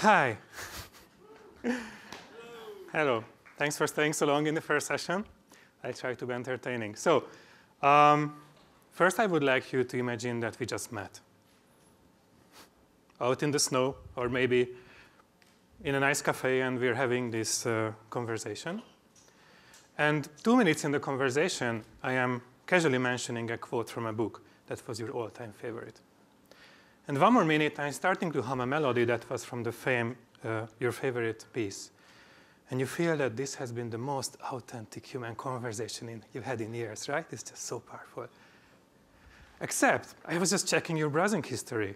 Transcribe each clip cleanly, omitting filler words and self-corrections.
Hi. Hello. Thanks for staying so long in the first session. I'll try to be entertaining. So, first I would like you to imagine that we just met. Out in the snow, or maybe in a nice cafe, and we're having this conversation. And 2 minutes in the conversation, I am casually mentioning a quote from a book that was your all-time favorite. And 1 more minute, I'm starting to hum a melody that was from the your favorite piece. And you feel that this has been the most authentic human conversation you've had in years, right? It's just so powerful. Except, I was just checking your browsing history.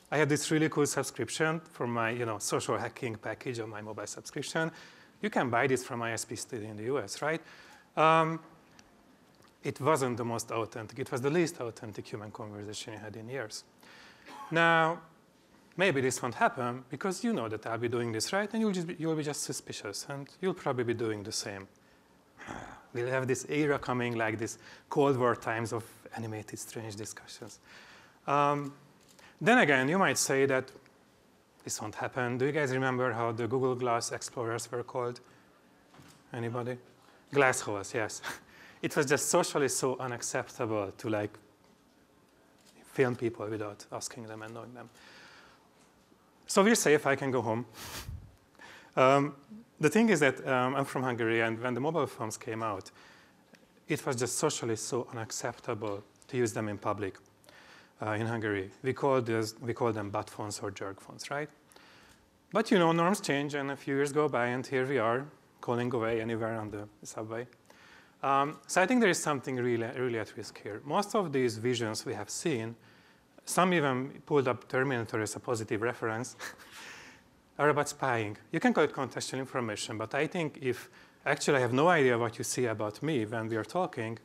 I had this really cool subscription for my social hacking package on my mobile subscription. You can buy this from ISP Studio in the US, right? It wasn't the most authentic. It was the least authentic human conversation you had in years. Now, maybe this won't happen because you know that I'll be doing this, right? And you'll be just suspicious, and you'll probably be doing the same. We'll have this era coming, like this Cold War times of animated, strange discussions. Then again, you might say that this won't happen. Do you guys remember how the Google Glass explorers were called? Anybody? Glass holes, yes. It was just socially so unacceptable to film people without asking them and knowing them. So we're safe, I can go home. The thing is that I'm from Hungary, and when the mobile phones came out, it was just socially so unacceptable to use them in public in Hungary. We call them butt phones or jerk phones, right? But norms change, and a few years go by, and here we are, calling away anywhere on the subway. So I think there is something really at risk here. Most of these visions we have seen, some even pulled up Terminator as a positive reference, are about spying. You can call it contextual information, but I think if actually I have no idea what you see about me when we are talking,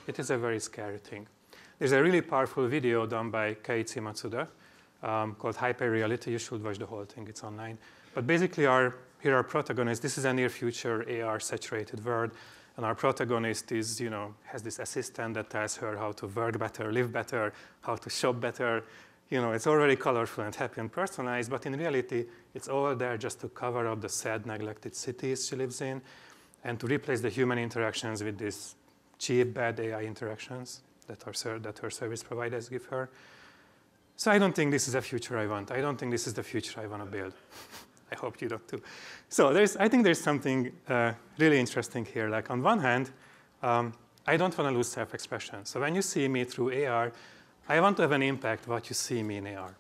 it is a very scary thing. There's a really powerful video done by Keiichi Matsuda called Hyper-Reality. You should watch the whole thing, it's online. But basically, here are protagonists. This is a near future AR saturated world. And our protagonist is, has this assistant that tells her how to work better, live better, how to shop better. It's already colorful and happy and personalized, but in reality, it's all there just to cover up the sad, neglected cities she lives in and to replace the human interactions with these cheap, bad AI interactions that her service providers give her. So I don't think this is a future I want. I don't think this is the future I want to build. I hope you don't too. So I think there's something really interesting here. Like on one hand, I don't want to lose self-expression. So when you see me through AR, I want to have an impact what you see me in AR.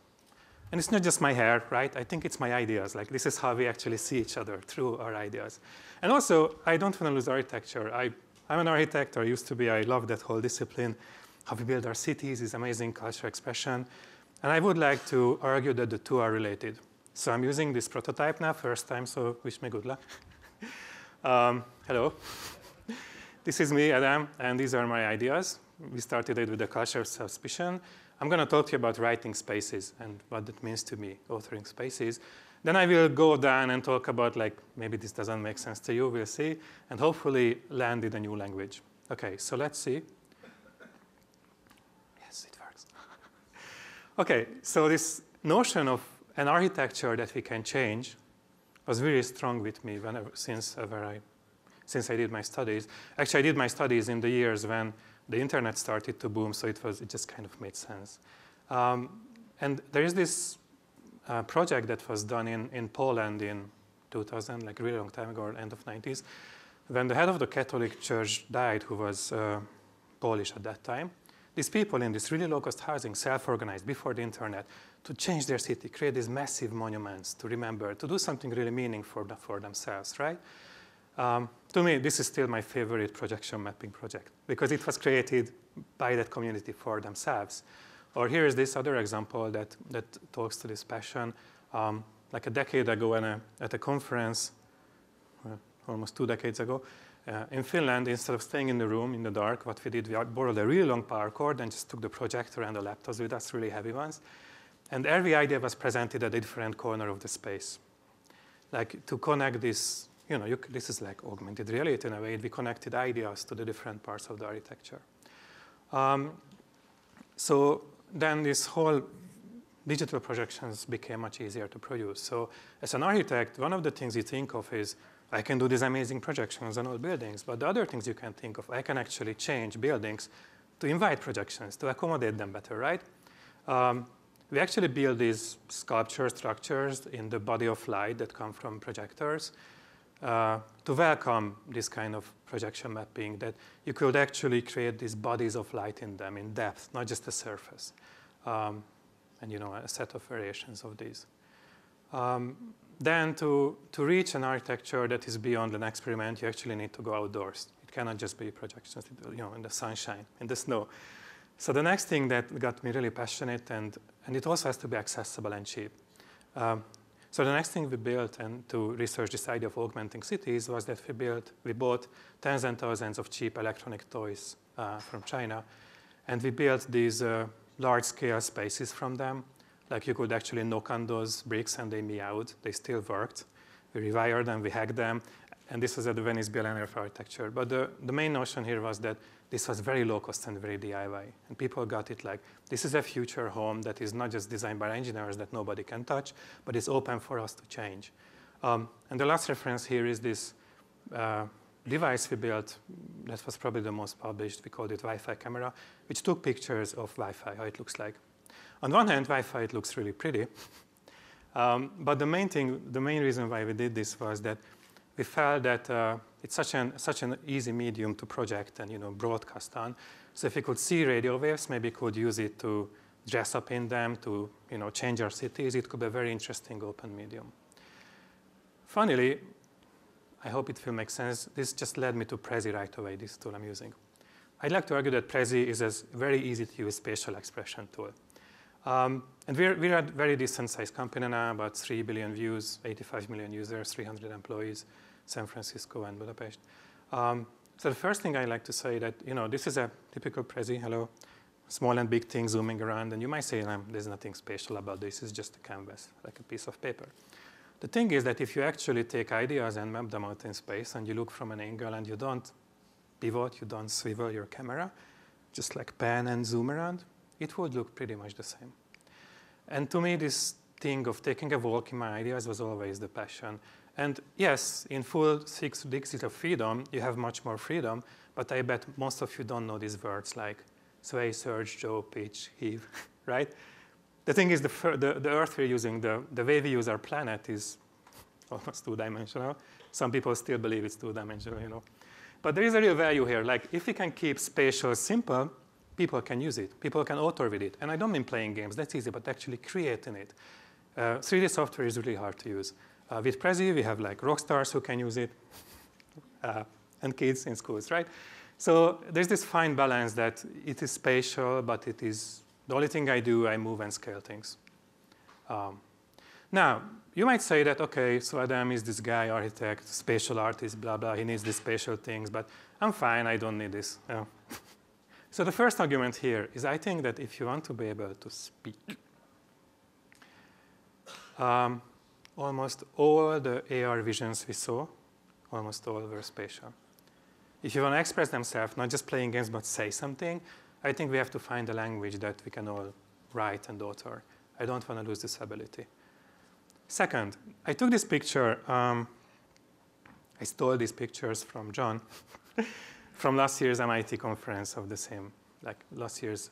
And it's not just my hair, right? I think it's my ideas. Like this is how we actually see each other, through our ideas. And also, I don't want to lose architecture. I'm an architect, or used to be. I love that whole discipline. How we build our cities is amazing cultural expression. And I would like to argue that the two are related. So I'm using this prototype now, first time, so wish me good luck. Hello. This is me, Adam, and these are my ideas. We started it with the culture of suspicion. I'm going to talk to you about writing spaces and what that means to me, authoring spaces. Then I will go down and talk about, maybe this doesn't make sense to you, we'll see, and hopefully land in a new language. OK, so let's see. Yes, it works. OK, so this notion of an architecture that we can change was very strong with me since I did my studies. Actually, I did my studies in the years when the internet started to boom, so it just kind of made sense. And there is this project that was done in Poland in 2000, like a really long time ago, or end of 90s, when the head of the Catholic Church died, who was Polish at that time. These people in this really low-cost housing, self-organized before the internet, to change their city, create these massive monuments to remember, to do something really meaningful for themselves, right? To me, this is still my favorite projection mapping project because it was created by that community for themselves. Or here is this other example that talks to this passion. Like a decade ago at a conference, almost 2 decades ago, in Finland, instead of staying in the room in the dark, what we did, we borrowed a really long power cord and just took the projector and the laptops with us, really heavy ones. And every idea was presented at a different corner of the space. Like to connect this, this is like augmented reality in a way. We connected ideas to the different parts of the architecture. So then this whole digital projections became much easier to produce. So as an architect, one of the things you think of is, I can do these amazing projections on all buildings, but the other things you can think of, I can actually change buildings to invite projections, to accommodate them better, right? We actually build these sculpture structures in the body of light that come from projectors to welcome this kind of projection mapping, that you could actually create these bodies of light in them in depth, not just a surface. And a set of variations of these. Then to reach an architecture that is beyond an experiment, you actually need to go outdoors. It cannot just be projections, in the sunshine, in the snow. So the next thing that got me really passionate, and it also has to be accessible and cheap. So the next thing we built, and to research this idea of augmenting cities, was that we bought tens and thousands of cheap electronic toys from China, and we built these large-scale spaces from them. Like you could actually knock on those bricks and they meowed. They still worked. We rewired them, we hacked them, and this was at the Venice Biennale of Architecture. But the main notion here was that this was very low cost and very DIY. And people got it like, this is a future home that is not just designed by engineers that nobody can touch, but it's open for us to change. And the last reference here is this device we built that was probably the most published. We called it Wi-Fi camera, which took pictures of Wi-Fi, how it looks like. On one hand, Wi-Fi, it looks really pretty. But the main reason why we did this was that we felt that it's such an easy medium to project and broadcast on. So if we could see radio waves, maybe could use it to dress up in them, to change our cities. It could be a very interesting open medium. Funnily, I hope it will make sense. This just led me to Prezi right away, this tool I'm using. I'd like to argue that Prezi is a very easy to use spatial expression tool. And we're a very decent sized company now, about 3 billion views, 85 million users, 300 employees, San Francisco and Budapest. So the first thing I like to say that, this is a typical Prezi, hello, small and big thing zooming around. And you might say, there's nothing special about this, it's just a canvas, like a piece of paper. The thing is that if you actually take ideas and map them out in space and you look from an angle and you don't pivot, you don't swivel your camera, just like pan and zoom around, it would look pretty much the same. And to me, this thing of taking a walk in my ideas was always the passion. And yes, in full 6 degrees of freedom, you have much more freedom, but I bet most of you don't know these words like sway, surge, yaw, pitch, heave, right? The thing is, the Earth we're using, the way we use our planet is almost 2-dimensional. Some people still believe it's 2-dimensional, But there is a real value here. Like, if we can keep spatial simple, people can use it. People can author with it. And I don't mean playing games. That's easy, but actually creating it. 3D software is really hard to use. With Prezi, we have like rock stars who can use it, and kids in schools, right? So there's this fine balance that it is spatial, but it is the only thing I do, I move and scale things. Now, you might say that, okay, so Adam is this guy, architect, spatial artist, blah, blah. He needs these spatial things, but I'm fine. I don't need this. So the first argument here is I think that if you want to be able to speak, almost all the AR visions we saw, almost all were spatial. If you want to express themselves, not just playing games, but say something, I think we have to find a language that we can all write and author. I don't want to lose this ability. Second, I took this picture. I stole these pictures from John from last year's MIT conference of the same, like last year's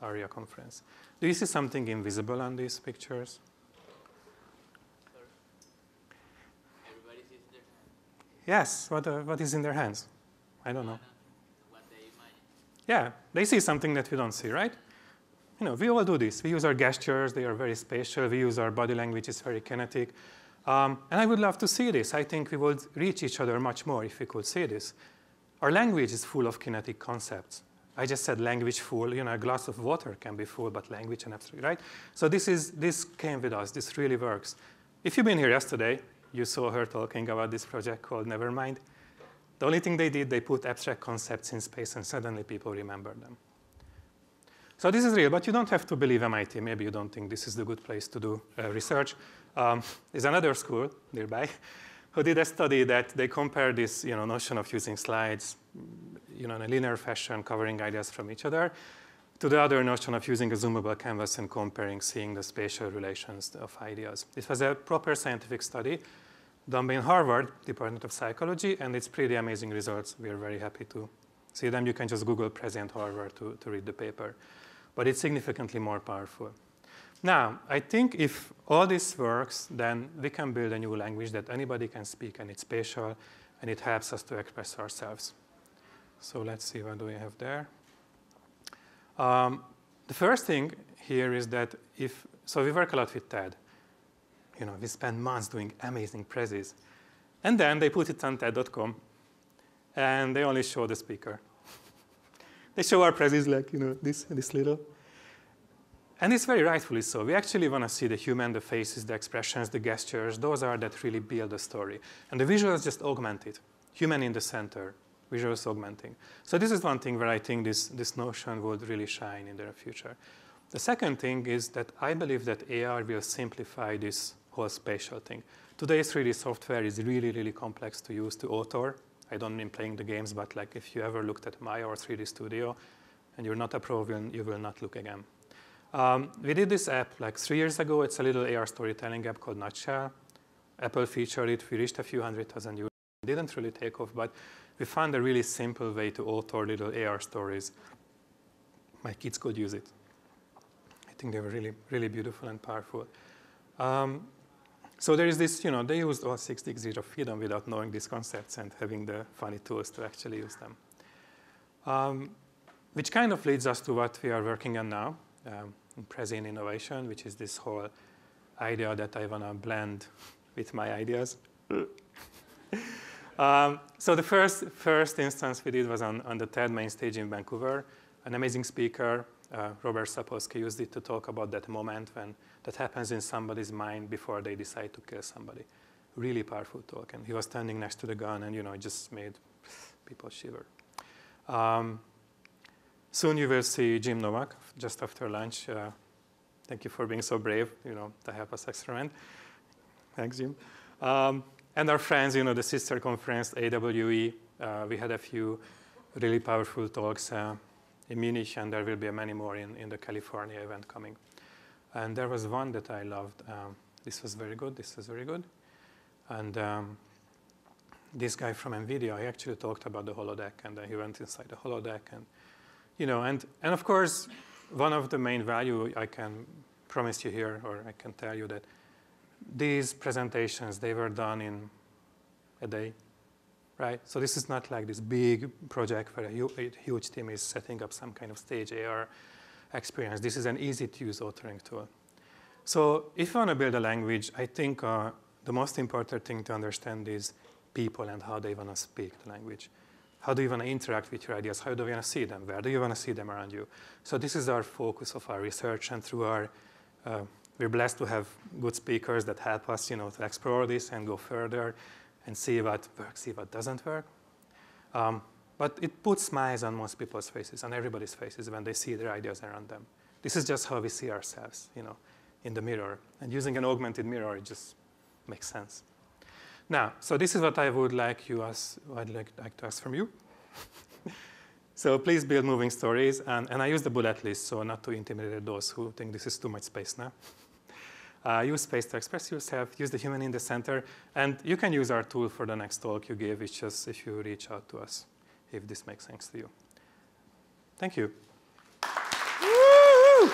ARiA conference. Do you see something invisible on these pictures? Everybody sees their hands. Yes, what is in their hands? I don't know. What they imagine. Yeah, they see something that we don't see, right? We all do this. We use our gestures. They are very spatial. We use our body language. It's very kinetic. And I would love to see this. I think we would reach each other much more if we could see this. Our language is full of kinetic concepts. I just said language full. A glass of water can be full, but language and abstract, right? So this came with us. This really works. If you've been here yesterday, you saw her talking about this project called Nevermind. The only thing they did, they put abstract concepts in space, and suddenly people remember them. So this is real, but you don't have to believe MIT. Maybe you don't think this is the good place to do research. There's another school nearby who did a study that they compared this notion of using slides in a linear fashion, covering ideas from each other, to the other notion of using a zoomable canvas and seeing the spatial relations of ideas. This was a proper scientific study done by Harvard Department of Psychology, and it's pretty amazing results. We are very happy to see them. You can just Google Present Harvard to read the paper. But it's significantly more powerful. Now, I think if all this works, then we can build a new language that anybody can speak, and it's spatial, and it helps us to express ourselves. So let's see, what do we have there? The first thing here is that so we work a lot with TED. We spend months doing amazing prezzies. And then they put it on TED.com, and they only show the speaker. They show our prezzies like, this little. And it's very rightfully so. We actually want to see the human, the faces, the expressions, the gestures. Those are that really build the story. And the visuals just augment it. Human in the center, visuals augmenting. So this is one thing where I think this notion would really shine in the future. The second thing is that I believe that AR will simplify this whole spatial thing. Today's 3D software is really, really complex to use to author. I don't mean playing the games, but like if you ever looked at Maya or 3D Studio and you're not a pro, you will not look again. We did this app like 3 years ago. It's a little AR storytelling app called Nutshell. Apple featured it. We reached a few 100,000 users. It didn't really take off, but we found a really simple way to author little AR stories. My kids could use it. I think they were really, really beautiful and powerful. So there is this, they used all 6 degrees of freedom without knowing these concepts and having the funny tools to actually use them. Which kind of leads us to what we are working on now. In Present Innovation, which is this whole idea that I want to blend with my ideas. So the first instance we did was on the TED main stage in Vancouver. An amazing speaker, Robert Sapolsky, used it to talk about that moment when that happens in somebody's mind before they decide to kill somebody. Really powerful talk. And he was standing next to the gun, and it just made people shiver. Soon you will see Jim Novak just after lunch. Thank you for being so brave, to help us experiment. Thanks, Jim. And our friends, the sister conference, AWE, we had a few really powerful talks in Munich, and there will be many more in the California event coming. And there was one that I loved. This was very good. This was very good. And this guy from NVIDIA, he actually talked about the holodeck, and he went inside the holodeck, and and of course, one of the main value I can promise you here, or I can tell you that these presentations, they were done in a day, right? So this is not like this big project where a huge team is setting up some kind of stage AR experience. This is an easy-to-use authoring tool. So if you want to build a language, I think the most important thing to understand is people and how they want to speak the language. How do you want to interact with your ideas? How do you want to see them? Where do you want to see them around you? So this is our focus of our research, and through our, we're blessed to have good speakers that help us, to explore this and go further and see what works, see what doesn't work. But it puts smiles on most people's faces, on everybody's faces when they see their ideas around them. This is just how we see ourselves, in the mirror. And using an augmented mirror, it just makes sense. Now, so this is what I would like to ask from you. So please build moving stories. And I use the bullet list, so not to intimidate those who think this is too much space now. Use space to express yourself. Use the human in the center. And you can use our tool for the next talk you give. It's just if you reach out to us, if this makes sense to you. Thank you. Woo!